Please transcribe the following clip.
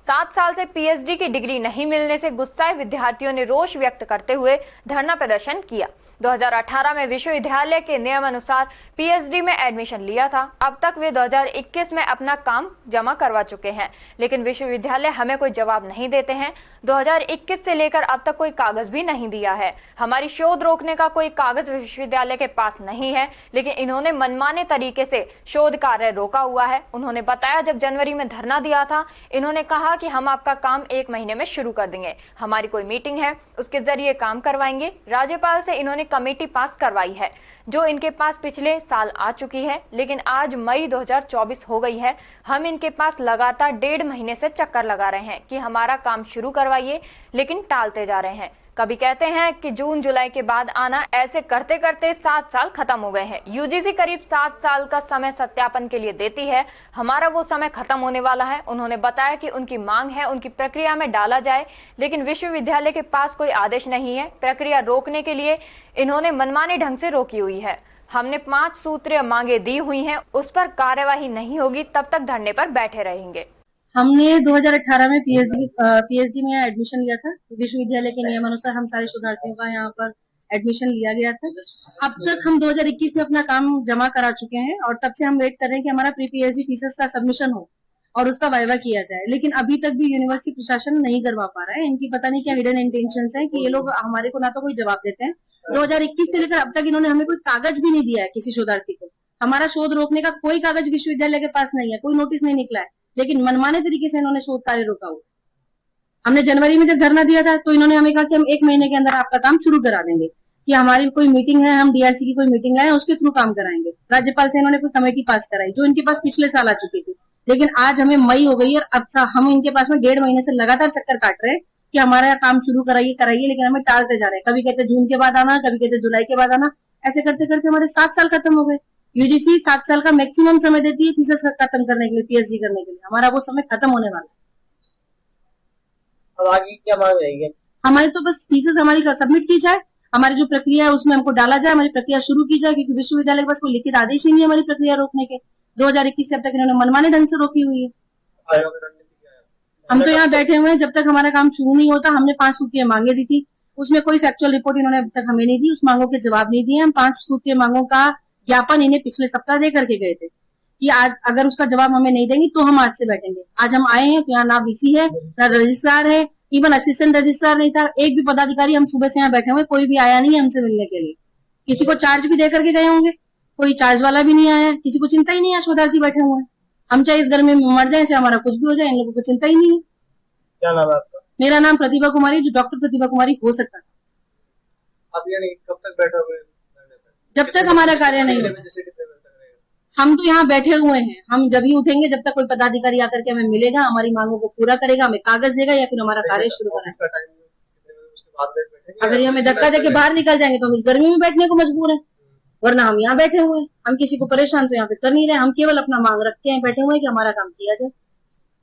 7 साल से पीएचडी की डिग्री नहीं मिलने से गुस्साए विद्यार्थियों ने रोष व्यक्त करते हुए धरना प्रदर्शन किया। 2018 में विश्वविद्यालय के नियम अनुसार पीएचडी में एडमिशन लिया था। अब तक वे 2021 में अपना काम जमा करवा चुके हैं, लेकिन विश्वविद्यालय हमें कोई जवाब नहीं देते हैं। 2021 से लेकर अब तक कोई कागज भी नहीं दिया है। हमारी शोध रोकने का कोई कागज विश्वविद्यालय के पास नहीं है, लेकिन इन्होंने मनमाने तरीके से शोध कार्य रोका हुआ है। उन्होंने बताया, जब जनवरी में धरना दिया था, इन्होंने कहा कि हम आपका काम 1 महीने में शुरू कर देंगे। हमारी कोई मीटिंग है, उसके जरिए काम करवाएंगे। राज्यपाल से इन्होंने कमेटी पास करवाई है, जो इनके पास पिछले साल आ चुकी है, लेकिन आज मई 2024 हो गई है। हम इनके पास लगातार 1.5 महीने से चक्कर लगा रहे हैं कि हमारा काम शुरू करवाइए, लेकिन टालते जा रहे हैं। कभी कहते हैं कि जून जुलाई के बाद आना, ऐसे करते करते 7 साल खत्म हो गए हैं। यूजीसी करीब 7 साल का समय सत्यापन के लिए देती है। हमारा वो समय खत्म होने वाला है। उन्होंने बताया कि उनकी मांग है उनकी प्रक्रिया में डाला जाए, लेकिन विश्वविद्यालय के पास कोई आदेश नहीं है। प्रक्रिया रोकने के लिए इन्होंने मनमाने ढंग से रोकी हुई है। हमने 5 सूत्रीय मांगे दी हुई हैं, उस पर कार्यवाही नहीं होगी तब तक धरने पर बैठे रहेंगे। हमने 2018 में पीएचडी में एडमिशन लिया था। विश्वविद्यालय के नियमानुसार हम सारे शोधार्थियों का यहाँ पर एडमिशन लिया गया था। अब तक हम 2021 में अपना काम जमा करा चुके हैं और तब से हम वेट कर रहे हैं कि हमारा प्री पीएचडी थीसिस का सबमिशन हो और उसका वाइवा किया जाए, लेकिन अभी तक भी यूनिवर्सिटी प्रशासन नहीं करवा पा रहा है। इनकी पता नहीं क्या हिडन इंटेंशंस है कि ये लोग हमारे को ना तो कोई जवाब देते हैं। 2021 से लेकर अब तक इन्होंने हमें कोई कागज भी नहीं दिया है किसी शोधार्थी को। हमारा शोध रोकने का कोई कागज विश्वविद्यालय के पास नहीं है, कोई नोटिस नहीं निकला है, लेकिन मनमाने तरीके से इन्होंने शोध कार्य रोका हुआ। हमने जनवरी में जब धरना दिया था तो इन्होंने हमें कहा कि हम 1 महीने के अंदर आपका काम शुरू करा देंगे, कि हमारी कोई मीटिंग है, हम डीआरसी की कोई मीटिंग है, उसके थ्रू काम कराएंगे। राज्यपाल से इन्होंने कोई कमेटी पास कराई जो इनके पास पिछले साल आ चुकी थी, लेकिन आज हमें मई हो गई और अब हम इनके पास में 1.5 महीने से लगातार चक्कर काट रहे हैं कि हमारा काम शुरू कराइए, लेकिन हमें टालते जा रहे हैं। कभी कहते जून के बाद आना, कभी कहते जुलाई के बाद आना। ऐसे करते करते हमारे 7 साल खत्म हो गए। यूजीसी 7 साल का मैक्सिमम समय देती है थीसिस खत्म करने के लिए, पीएचडी करने के लिए। हमारा वो समय खत्म होने वाला है। अब आगे क्या मांग रहेगी? हमारी तो बस थीसिस हमारी सबमिट की जाए, हमारी जो प्रक्रिया है उसमें हमको डाला जाए, हमारी प्रक्रिया शुरू की जाए, क्योंकि विश्वविद्यालय के पास कोई लिखित आदेश ही नहीं है हमारी प्रक्रिया रोकने के। 2021 से अब तक इन्होंने मनमाने ढंग से रोकी हुई है। हम तो यहाँ बैठे हुए हैं, जब तक हमारा काम शुरू नहीं होता। हमने 5 सूत्रीय मांगे दी थी, उसमें कोई फैक्चुअल रिपोर्ट इन्होंने अब तक हमें नहीं दी, उस मांगों के जवाब नहीं दिए। हम 5 सूत्रीय मांगों का ज्ञापन इन्हें पिछले सप्ताह दे करके गए थे कि आज अगर उसका जवाब हमें नहीं देंगे तो हम आज से बैठेंगे। आज हम आए हैं तो यहाँ ना वीसी है, ना रजिस्ट्रार है, इवन असिस्टेंट रजिस्ट्रार नहीं था, एक भी पदाधिकारी। हम सुबह से यहाँ बैठे हुए, कोई भी आया नहीं है हमसे मिलने के लिए। किसी को चार्ज भी दे करके गए होंगे, कोई चार्ज वाला भी नहीं आया। किसी को चिंता ही नहीं है, शोधार्थी बैठे हुए हैं। हम चाहे इस घर में मर जाए, चाहे हमारा कुछ भी हो जाए, इन लोगों को चिंता ही नहीं है। क्या नाम है आपका? मेरा नाम प्रतिभा कुमारी, जो डॉक्टर प्रतिभा कुमारी हो सकता था। आप यानी कब तक बैठे हुए? जब तक हमारा कार्य नहीं होगा। हम तो यहाँ बैठे हुए हैं, हम जब ही उठेंगे जब तक कोई पदाधिकारी आकर के हमें मिलेगा, हमारी मांगों को पूरा करेगा, हमें कागज देगा या फिर हमारा कार्य शुरू करेगा। अगर ये हमें धक्का देके बाहर निकल जाएंगे तो हम इस गर्मी में बैठने को मजबूर हैं, वरना हम यहाँ बैठे हुए हैं। हम किसी को परेशान तो यहाँ पे कर नहीं रहे, हम केवल अपना मांग रख के बैठे हुए हैं कि हमारा काम किया जाए।